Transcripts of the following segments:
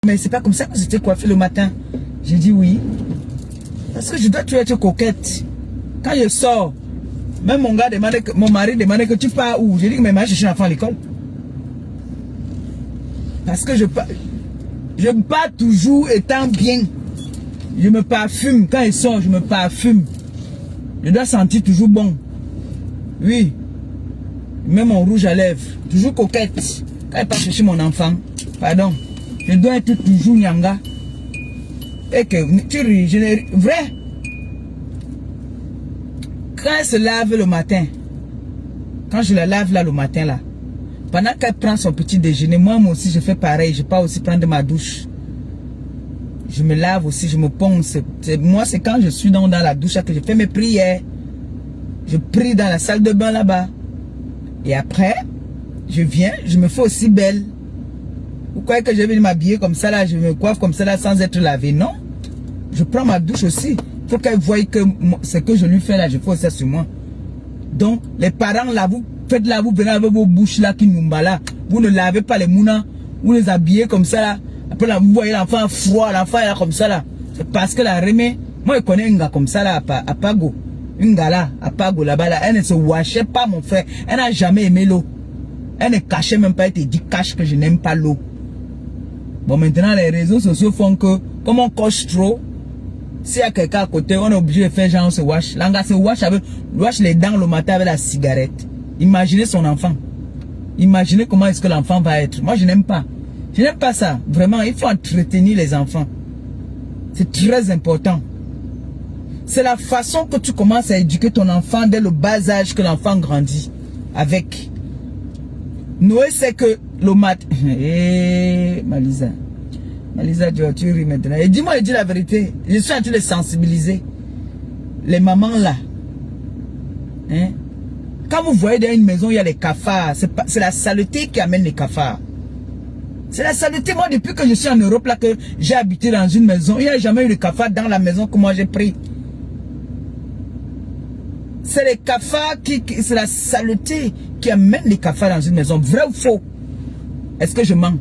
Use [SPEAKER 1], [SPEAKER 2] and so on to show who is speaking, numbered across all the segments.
[SPEAKER 1] Mais c'est pas comme ça que j'étais coiffée le matin. J'ai dit oui. Parce que je dois toujours être coquette. Quand je sors, même mon gars demandait que, mon mari demandait que tu pars où? J'ai dit que mais moi je suis enfant à l'école. Parce que je me pars toujours étant bien. Je me parfume. Quand il sort, je me parfume. Je dois sentir toujours bon. Oui. Même mon rouge à lèvres. Toujours coquette. Quand il part chercher mon enfant. Pardon. Je dois être toujours nyanga. Et que tu ris. Vrai. Quand elle se lave le matin. Quand je la lave là le matin là. Pendant qu'elle prend son petit déjeuner. Moi aussi je fais pareil. Je pars aussi prendre ma douche. Je me lave aussi, je me ponce. Moi, c'est quand je suis dans la douche que je fais mes prières. Je prie dans la salle de bain là-bas. Et après, je viens, je me fais aussi belle. Vous croyez que je vais m'habiller comme ça là, je me coiffe comme ça là sans être lavé? Non. Je prends ma douche aussi. Il faut qu'elle voie que ce que je lui fais là, je fais ça sur moi. Donc, les parents là, vous faites là, vous venez avec vos bouches là qui nous là. Vous ne lavez pas les mounas. Vous les habillez comme ça là. Après là, vous voyez l'enfant froid, l'enfant est là comme ça là. C'est parce que la remet. Moi, je connais un gars comme ça là, à Pago. Un gars là, à Pago là-bas là. Elle ne se washait pas, mon frère. Elle n'a jamais aimé l'eau. Elle ne cachait même pas. Elle te dit, cache que je n'aime pas l'eau. Bon, maintenant, les réseaux sociaux font que, comme on coche trop, s'il y a quelqu'un à côté, on est obligé de faire genre, on se wash. L'anga se wash les dents le matin avec la cigarette. Imaginez son enfant. Imaginez comment est-ce que l'enfant va être. Moi, je n'aime pas. Je n'aime pas ça. Vraiment, il faut entretenir les enfants. C'est très important. C'est la façon que tu commences à éduquer ton enfant dès le bas âge que l'enfant grandit. Avec. Noé sait que le matin... Malisa. Malisa, tu ris maintenant. Et dis-moi, dis la vérité. Je suis en train de sensibiliser. Les mamans là. Hein? Quand vous voyez dans une maison, il y a les cafards. C'est la saleté qui amène les cafards. C'est la saleté. Moi, depuis que je suis en Europe, là, que j'ai habité dans une maison, il n'y a jamais eu de cafards dans la maison que moi j'ai pris. C'est les cafards c'est la saleté qui amène les cafards dans une maison. Vrai ou faux? Est-ce que je mens?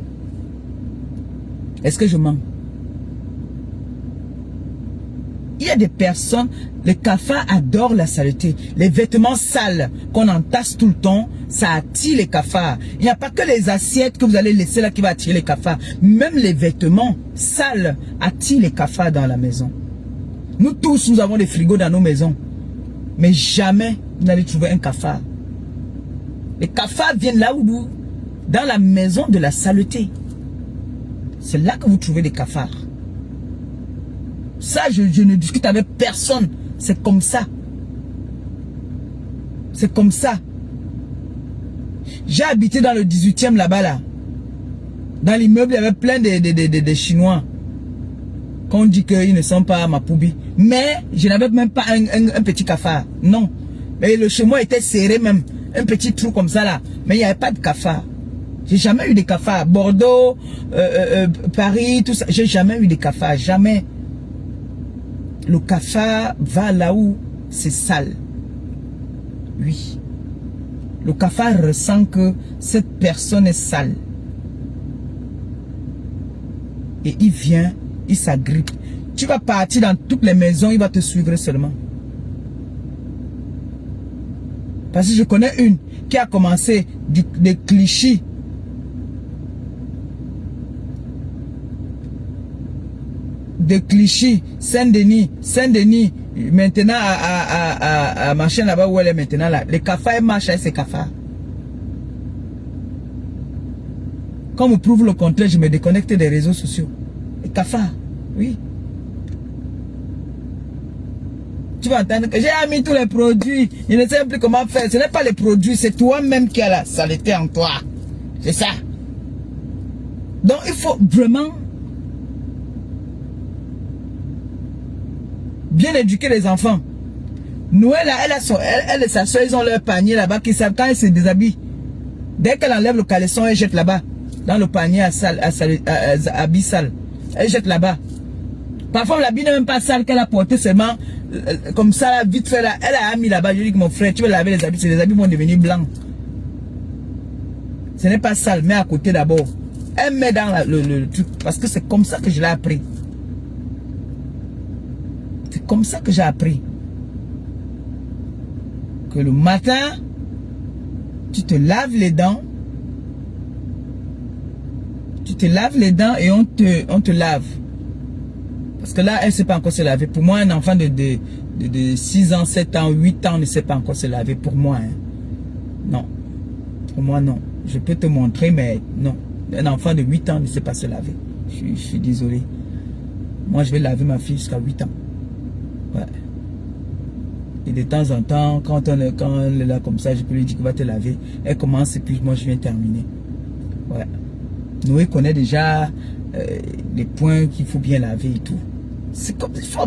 [SPEAKER 1] Est-ce que je mens? Il y a des personnes, les cafards adorent la saleté. Les vêtements sales qu'on entasse tout le temps, ça attire les cafards. Il n'y a pas que les assiettes que vous allez laisser là qui va attirer les cafards. Même les vêtements sales attirent les cafards dans la maison. Nous tous, nous avons des frigos dans nos maisons. Mais jamais vous n'allez trouver un cafard. Les cafards viennent là où vous, dans la maison de la saleté. C'est là que vous trouvez des cafards. Ça, je ne discute avec personne. C'est comme ça. C'est comme ça. J'ai habité dans le 18e là-bas là. Dans l'immeuble, il y avait plein de Chinois. Qu'on dit qu'ils ne sont pas à Mapoubi. Mais je n'avais même pas un petit cafard. Non. Mais le chez moi était serré même. Un petit trou comme ça là. Mais il n'y avait pas de cafard. J'ai jamais eu de cafards. Bordeaux, Paris, tout ça. J'ai jamais eu de cafards. Jamais. Le cafard va là où c'est sale. Oui. Le cafard ressent que cette personne est sale. Et il vient, il s'agrippe. Tu vas partir dans toutes les maisons, il va te suivre seulement. Parce que je connais une qui a commencé de Clichy. De Clichy, Saint-Denis, maintenant à machin là-bas où elle est maintenant là. Les cafards, elle marche avec ses cafards. Quand on me prouve le contraire, je me déconnecte des réseaux sociaux. Les cafards, oui. Tu vas entendre que j'ai mis tous les produits. Je ne sais plus comment faire. Ce n'est pas les produits, c'est toi-même qui as la saleté en toi. C'est ça. Donc il faut vraiment bien éduquer les enfants. Noël, elle et sa soeur, ils ont leur panier là-bas qui savent quand elle se déshabille. Dès qu'elle enlève le caleçon, elle jette là-bas. Dans le panier à habit sale. Elle jette là-bas. Parfois, l'habit n'est même pas sale qu'elle a porté seulement comme ça, là, vite fait là. Elle a mis là-bas. Je dis que mon frère, tu veux laver les habits. Les habits vont devenir blancs. Ce n'est pas sale, mais à côté d'abord. Elle met dans le truc. Parce que c'est comme ça que je l'ai appris. C'est comme ça que j'ai appris. Que le matin, tu te laves les dents. Tu te laves les dents et on te lave. Parce que là, elle ne sait pas encore se laver. Pour moi, un enfant de 6 ans, 7 ans, 8 ans ne sait pas encore se laver. Pour moi, hein. Non. Pour moi, non. Je peux te montrer, mais non. Un enfant de 8 ans ne sait pas se laver. Je suis désolé. Moi, je vais laver ma fille jusqu'à 8 ans. Ouais. Et de temps en temps, quand elle est là comme ça, je peux lui dire qu'il va te laver. Elle commence et puis moi, je viens terminer. Ouais. Noé connaît déjà les points qu'il faut bien laver et tout. C'est comme ça.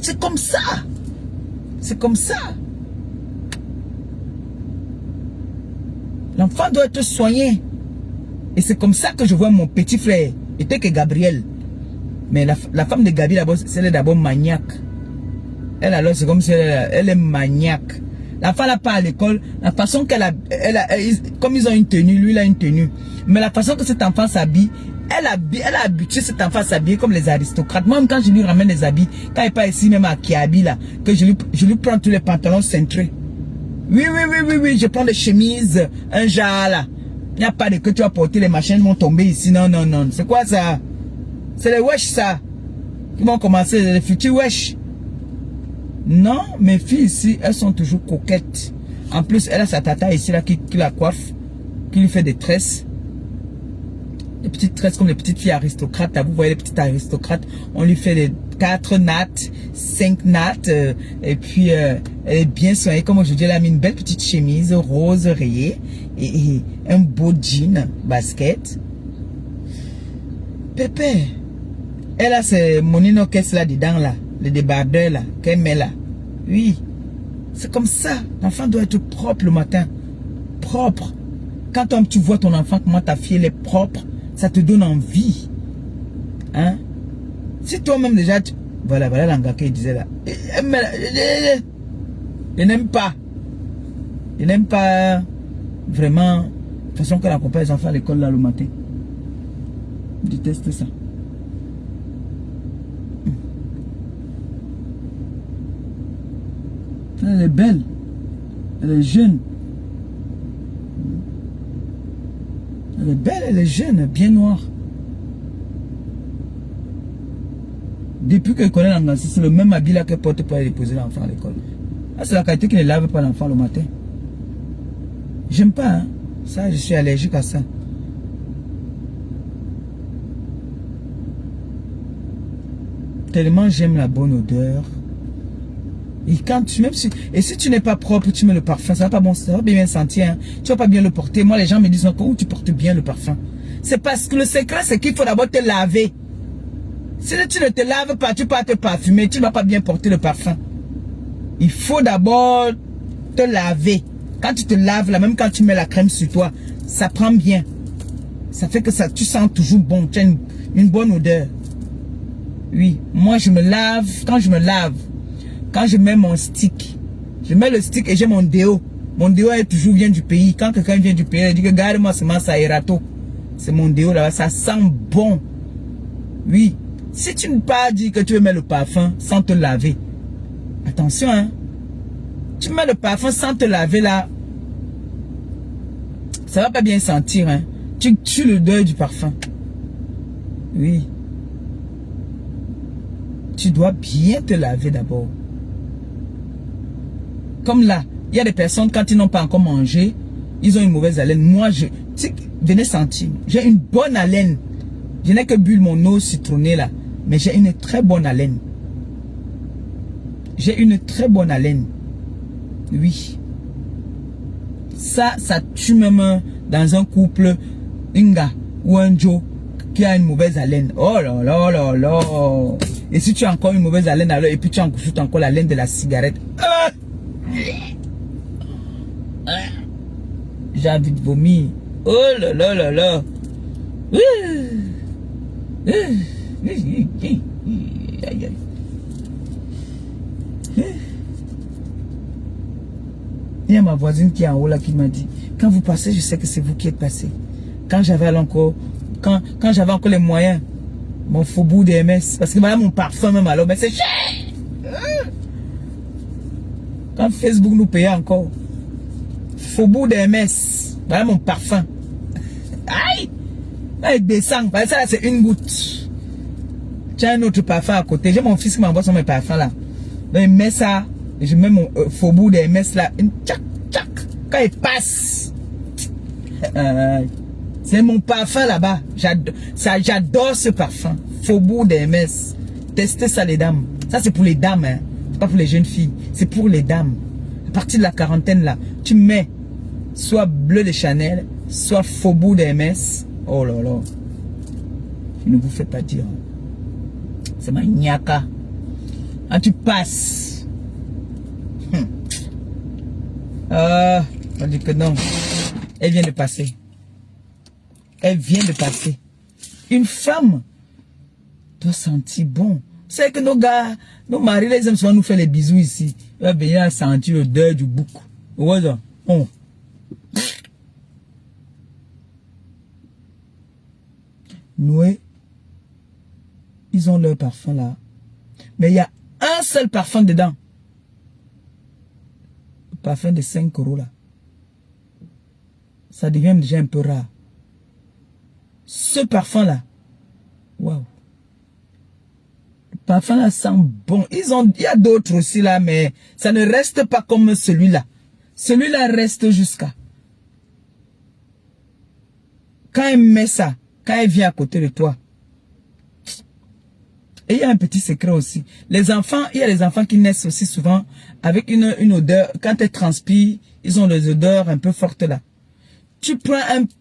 [SPEAKER 1] C'est comme ça. C'est comme ça. L'enfant doit être soigné. Et c'est comme ça que je vois mon petit frère. Il était que Gabriel. Mais la femme de Gabi, elle est d'abord maniaque. Elle alors, c'est comme si elle est maniaque. La femme n'a pas à l'école. La façon qu'elle a, comme ils ont une tenue, lui il a une tenue. Mais la façon que cet enfant s'habille, elle a habitué cet enfant à s'habiller comme les aristocrates. Moi, quand je lui ramène les habits, quand il n'est pas ici, même à Kiabi, là, que je lui prends tous les pantalons cintrés. Oui, je prends des chemises, un jar là. Il n'y a pas de que tu vas porter, les machines vont tomber ici. Non. C'est quoi ça? C'est les wesh ça. Qui vont commencer, les futurs wesh. Non, mes filles ici, elles sont toujours coquettes. En plus, elle a sa tata ici là qui la coiffe, qui lui fait des tresses. Des petites tresses comme les petites filles aristocrates. Là, vous voyez les petites aristocrates, on lui fait les 4 nattes, 5 nattes. Et puis, elle est bien soignée. Comme aujourd'hui, elle a mis une belle petite chemise rose rayée. Et un beau jean, basket. Pépé. Elle a ce monino caisse là dedans là. Le débardeur là, qu'elle met là. Oui. C'est comme ça. L'enfant doit être propre le matin. Propre. Quand tu vois ton enfant, comment ta fille elle est propre, ça te donne envie. Hein? Si toi-même déjà, voilà l'anga qu'il disait là. Je n'aime pas. Je n'aime pas vraiment la façon qu'elle accompagne les enfants à l'école là le matin. Je déteste ça. Elle est belle. Elle est jeune. Elle est belle, elle est jeune, bien noire. Depuis qu'elle connaît l'anglais, c'est le même habit là qu'elle porte pour aller déposer l'enfant à l'école. Ah, c'est la qualité qui ne lave pas l'enfant le matin. J'aime pas, hein. Ça, je suis allergique à ça. Tellement j'aime la bonne odeur. Et quand si tu n'es pas propre, tu mets le parfum, ça va pas bon, ça va bien sentir, hein. Tu vas pas bien le porter. Moi, les gens me disent encore où tu portes bien le parfum. C'est parce que le secret, c'est qu'il faut d'abord te laver. Si tu ne te laves pas, tu peux pas te parfumer, tu ne vas pas bien porter le parfum. Il faut d'abord te laver. Quand tu te laves, là, même quand tu mets la crème sur toi, ça prend bien. Ça fait que tu sens toujours bon, tu as une bonne odeur. Oui, moi je me lave, quand je mets mon stick, je mets le stick et j'ai mon déo. Mon déo vient du pays. Quand quelqu'un vient du pays, il dit que garde-moi seulement ça Erato. C'est mon déo là, ça sent bon. Oui. Si tu ne pas dit que tu veux mettre le parfum sans te laver, attention, hein. Tu mets le parfum sans te laver là, ça va pas bien sentir, hein. Tu tues l'odeur du parfum. Oui. Tu dois bien te laver d'abord. Comme là, il y a des personnes, quand ils n'ont pas encore mangé, ils ont une mauvaise haleine. Moi, venez sentir. J'ai une bonne haleine. Je n'ai que bu mon eau citronnée là. Mais j'ai une très bonne haleine. J'ai une très bonne haleine. Oui. Ça tue même dans un couple, un gars ou un Joe qui a une mauvaise haleine. Oh là là là là. Et si tu as encore une mauvaise haleine alors, et puis tu ajoutes encore la laine de la cigarette. J'ai envie de vomir. Oh là là là là. Il y a ma voisine qui est en haut là qui m'a dit, quand vous passez, je sais que c'est vous qui êtes passé. quand j'avais encore, quand j'avais encore les moyens, mon Faubourg des MS, parce que voilà mon parfum même alors, mais c'est cher. Quand Facebook nous payait encore, Faubourg des MS, voilà mon parfum. Aïe! Là, il descend, ça c'est une goutte. Tu as un autre parfum à côté. J'ai mon fils qui m'envoie sur mes parfums là. Donc il met ça, et je mets mon Faubourg des MS là, tchac, tchac. Quand il passe, c'est mon parfum là-bas. J'adore ce parfum. Faubourg des MS. Testez ça les dames. Ça c'est pour les dames, hein. C'est pas pour les jeunes filles. C'est pour les dames. À partir de la quarantaine là, tu mets soit bleu de Chanel, soit Faubourg des MS. Oh là là. Je ne vous fais pas dire. C'est ma niaka. Quand tu passes. On dit que non. Elle vient de passer. Elle vient de passer. Une femme doit sentir bon. C'est que nos gars, nos maris, les aiment souvent nous faire les bisous ici. Il va venir sentir l'odeur du bouc. Voilà. Oh. Noé, ils ont leur parfum là. Mais il y a un seul parfum dedans. Le parfum de 5 € là. Ça devient déjà un peu rare. Ce parfum là. Waouh. Le parfum là sent bon. Il y a d'autres aussi là, mais ça ne reste pas comme celui-là. Celui-là reste jusqu'à. Quand elle met ça, quand elle vient à côté de toi. Et il y a un petit secret aussi. Les enfants, il y a les enfants qui naissent aussi souvent avec une odeur. Quand elles transpirent, ils ont des odeurs un peu fortes là. Tu prends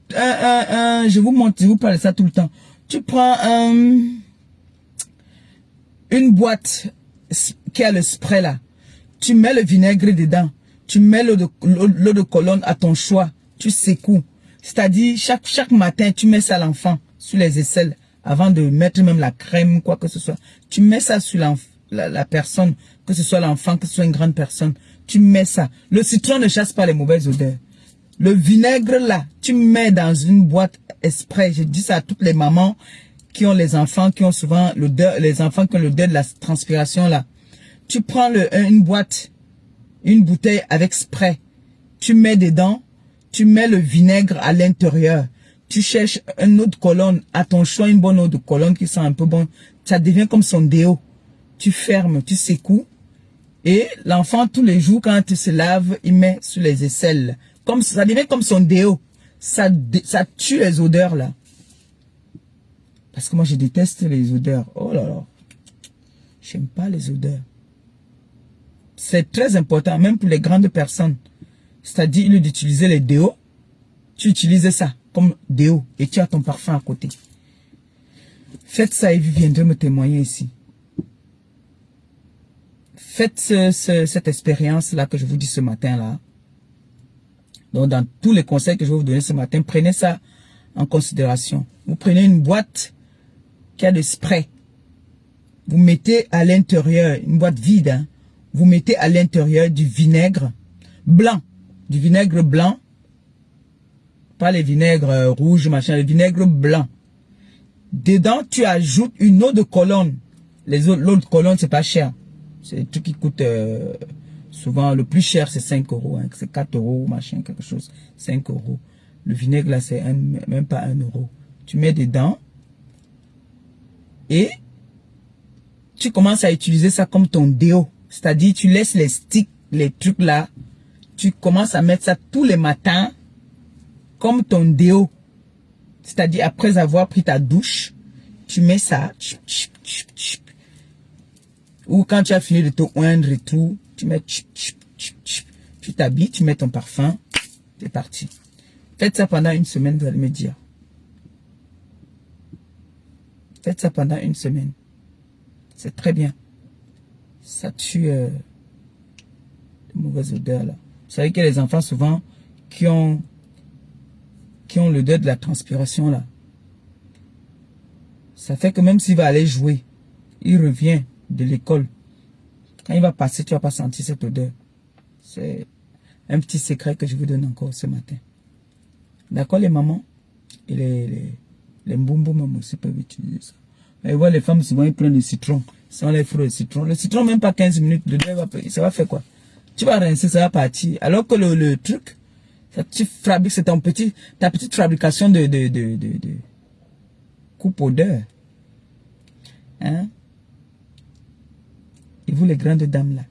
[SPEAKER 1] je vous montre, je vous parle de ça tout le temps. Tu prends une boîte qui a le spray là. Tu mets le vinaigre dedans. Tu mets l'eau de Cologne à ton choix. Tu secoues. C'est-à-dire, chaque matin, tu mets ça à l'enfant sur les aisselles avant de mettre même la crème, quoi que ce soit. Tu mets ça sur la personne, que ce soit l'enfant, que ce soit une grande personne. Tu mets ça. Le citron ne chasse pas les mauvaises odeurs. Le vinaigre là, tu mets dans une boîte exprès. Je dis ça à toutes les mamans qui ont les enfants, qui ont souvent l'odeur, les enfants qui ont l'odeur de la transpiration là. Tu prends une boîte, une bouteille avec spray. Tu mets dedans, tu mets le vinaigre à l'intérieur. Tu cherches une eau de Cologne, à ton choix une bonne eau de Cologne qui sent un peu bon. Ça devient comme son déo. Tu fermes, tu secoues. Et l'enfant, tous les jours, quand il se lave, il met sur les aisselles. Comme ça devient comme son déo. Ça tue les odeurs là. Parce que moi, je déteste les odeurs. Oh là là. J'aime pas les odeurs. C'est très important, même pour les grandes personnes. C'est-à-dire, au lieu d'utiliser les déos, tu utilises ça comme déo et tu as ton parfum à côté. Faites ça et vous viendrez me témoigner ici. Faites cette expérience-là que je vous dis ce matin-là. Donc, dans tous les conseils que je vais vous donner ce matin, prenez ça en considération. Vous prenez une boîte qui a de spray. Vous mettez à l'intérieur, une boîte vide, hein, vous mettez à l'intérieur du vinaigre blanc. Du vinaigre blanc. Pas les vinaigres rouges, machin, le vinaigre blanc. Dedans, tu ajoutes une eau de Cologne. L'eau de Cologne, c'est pas cher. C'est un truc qui coûte souvent, le plus cher, c'est 5 €. Hein, c'est 4 €, machin, quelque chose. 5 €. Le vinaigre, là, c'est même pas 1 €. Tu mets dedans. Et tu commences à utiliser ça comme ton déo. C'est-à-dire, tu laisses les sticks, les trucs là. Tu commences à mettre ça tous les matins comme ton déo. C'est-à-dire, après avoir pris ta douche, tu mets ça. Ou quand tu as fini de te oindre et tout, tu mets, tu t'habilles, tu mets ton parfum, c'est parti. Faites ça pendant une semaine, vous allez me dire. Faites ça pendant une semaine. C'est très bien. Ça tue de mauvaises odeurs là. Vous savez que les enfants souvent qui ont l'odeur de la transpiration là. Ça fait que même s'il va aller jouer, il revient de l'école. Quand il va passer, tu vas pas sentir cette odeur. C'est un petit secret que je vous donne encore ce matin. D'accord les mamans? Et les mboumbo même aussi peuvent utiliser ça. Et voilà, les femmes souvent ils prennent le citron. Sans les fruits de citron. Le citron, même pas 15 minutes, ça va faire quoi? Tu vas rincer, ça va partir. Alors que le truc, tu fabriques, c'est ta petite fabrication de coupe odeur. Hein? Et vous, les grandes dames là,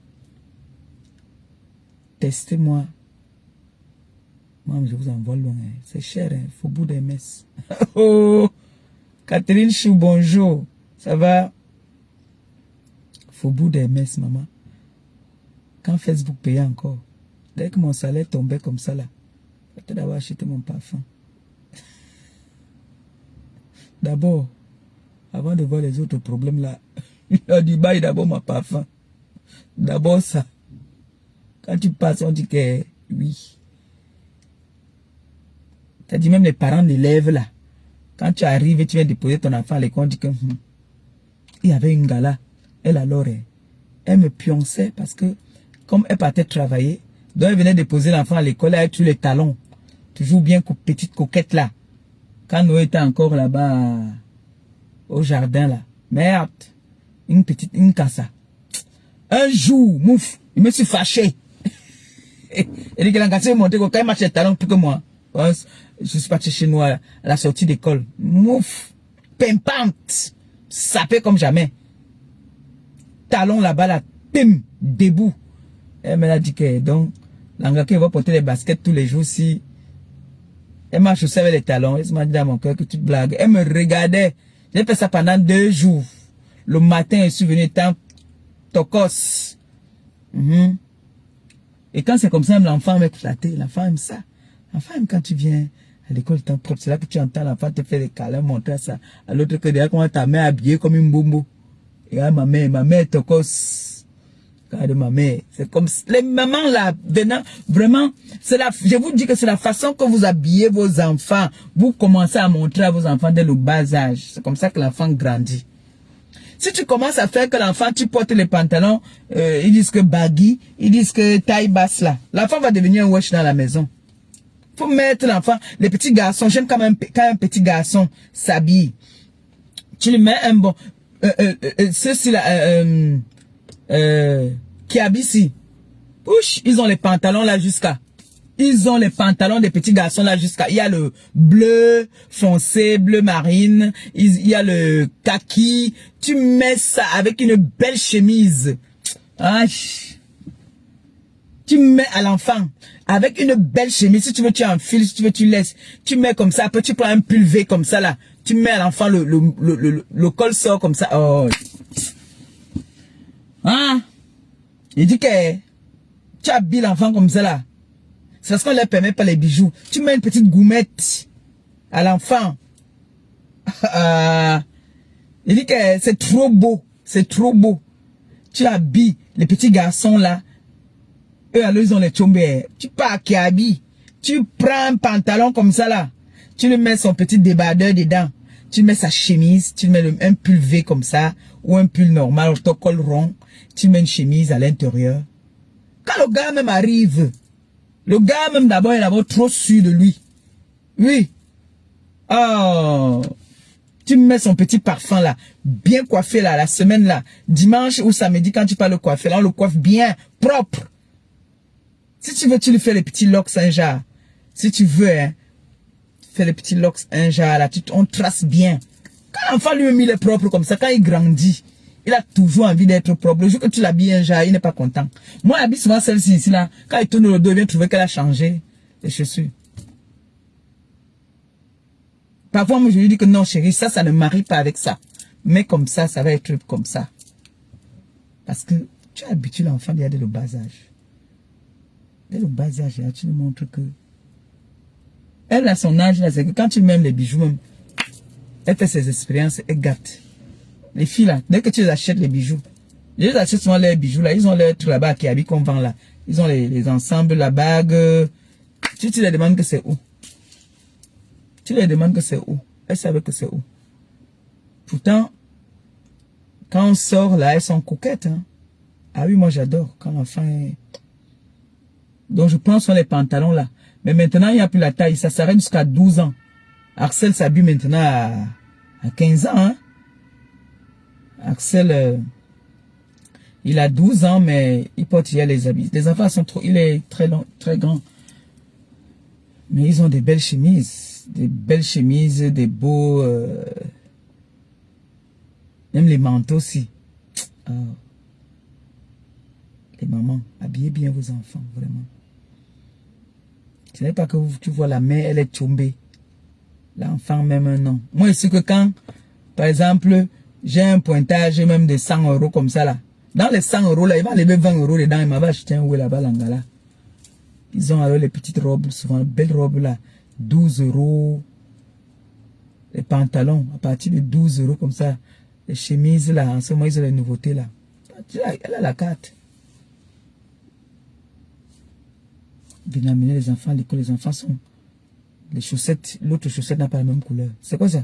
[SPEAKER 1] testez-moi. Moi, je vous envoie loin. Hein. C'est cher, hein. Faubourg des Messes. Oh, Catherine Chou, bonjour. Ça va? Faubourg des Messes, maman. Quand Facebook payait encore, dès que mon salaire tombait comme ça là, j'étais d'abord acheter mon parfum. D'abord, avant de voir les autres problèmes là, je dis bye d'abord mon parfum. D'abord ça. Quand tu passes, on dit que oui. T'as dit même les parents d'élèves là. Quand tu arrives et tu viens déposer ton enfant à l'école, on dit que il y avait une gala. Elle alors, elle me pionçait parce que comme elle partait travailler, donc elle venait déposer l'enfant à l'école, elle a tous les talons. Toujours bien petite coquette là. Quand Noé était encore là-bas au jardin là. Merde. Une cassa. Un jour, mouf, il me suis fâché. Il dit que la cassé monté quand il marche les talons plus que moi. Je suis parti chez nous à la sortie d'école. Mouf. Pimpante. Sapé comme jamais. Talon là-bas là. Tim. Debout. Elle m'a dit que donc, l'Angaka va porter les baskets tous les jours si elle m'a chaussé avec les talons. Elle m'a dit dans mon cœur que tu blagues. Elle me regardait. J'ai fait ça pendant 2 jours. Le matin, je suis venu étant tocos. Et quand c'est comme ça, l'enfant m'a flatté. L'enfant aime ça. L'enfant aime quand tu viens à l'école, temps propre. C'est là que tu entends l'enfant te faire des câlins, montrer ça. À l'autre que derrière, comment ta mère habillée comme une bombo. Et là, ma mère tocos. Regarde ma mère, c'est comme les mamans là, vraiment, je vous dis que c'est la façon que vous habillez vos enfants. Vous commencez à montrer à vos enfants dès le bas âge. C'est comme ça que l'enfant grandit. Si tu commences à faire que l'enfant, tu portes les pantalons, ils disent que baggy, ils disent que taille basse là. L'enfant va devenir un wesh dans la maison. Faut mettre l'enfant, les petits garçons, j'aime quand un petit garçon s'habille. Tu lui mets un bon, ceux-ci là, qui habitent ici. Ouch, ils ont les pantalons là jusqu'à. Ils ont les pantalons des petits garçons là jusqu'à. Il y a le bleu foncé, bleu marine. Il y a le kaki. Tu mets ça avec une belle chemise. Ah, tu mets à l'enfant avec une belle chemise. Si tu veux, tu enfiles. Si tu veux, tu laisses. Tu mets comme ça. Après, tu prends un pulvé comme ça là. Tu mets à l'enfant le col sort comme ça. Oh. Hein? Il dit que tu habilles l'enfant comme ça là. C'est parce qu'on ne leur permet pas les bijoux. Tu mets une petite gourmette à l'enfant. Il dit que c'est trop beau. C'est trop beau. Tu habilles les petits garçons là. Eux alors ils ont les tombés. Tu pars qui habille. Tu prends un pantalon comme ça là. Tu lui mets son petit débardeur dedans. Tu mets sa chemise. Tu mets un pull V comme ça. Ou un pull normal. Ou ton col rond. Tu mets une chemise à l'intérieur. Quand le gars même arrive, le gars même d'abord il est d'abord trop sûr de lui. Oui. Oh. Tu mets son petit parfum là, bien coiffé là, la semaine là, dimanche ou samedi quand tu pars le coiffer là, on le coiffe bien, propre. Si tu veux, tu lui fais les petits locks un jar. Si tu veux, hein, fais les petits locks un jar là, on trace bien. Quand l'enfant lui-même il est propre comme ça, quand il grandit, il a toujours envie d'être propre. Le jour que tu l'habilles un jar, il n'est pas content. Moi, j'habille souvent celle-ci ici là. Quand il tourne le dos, il vient trouver qu'elle a changé les chaussures. Parfois, moi, je lui dis que non, chérie, ça ne marie pas avec ça. Mais comme ça va être comme ça. Parce que tu habitues l'enfant dès le bas âge. Dès le bas âge, là, tu lui montres que elle a son âge, là, c'est que quand tu mets les bijoux, même, elle fait ses expériences, elle gâte. Les filles là, dès que tu les achètes les bijoux, les achètent souvent les bijoux là, ils ont leur truc là-bas qui habille qu'on vend là. Ils ont les ensembles, la bague. Tu les demandes que c'est où. Tu les demandes que c'est où. Elles savent que c'est où. Pourtant, quand on sort là, elles sont coquettes. Hein. Ah oui, moi j'adore quand l'enfant est... Donc je prends sur les pantalons là. Mais maintenant, il n'y a plus la taille. Ça s'arrête jusqu'à 12 ans. Axel s'habille maintenant à 15 ans. Hein? Axel, il a 12 ans, mais il porte hier les habits. Les enfants sont trop... Il est très long, très grand. Mais ils ont des belles chemises. Des belles chemises, des beaux... même les manteaux aussi. Oh. Les mamans, habillez bien vos enfants, vraiment. Ce n'est pas que tu vois la mère, elle est tombée. L'enfant même, non. Moi, c'est que quand, par exemple, j'ai un pointage même de 100 € comme ça là. Dans les 100 € là, il va lever 20 € dedans, il m'a acheté un oué là-bas, l'angala. Ils ont alors les petites robes, souvent, belles robes là, 12 €. Les pantalons, à partir de 12 € comme ça. Les chemises là, en ce moment, ils ont les nouveautés là. Elle a la carte. Venez amener les enfants à l'école, les enfants sont... Les chaussettes, l'autre chaussette n'a pas la même couleur. C'est quoi ça?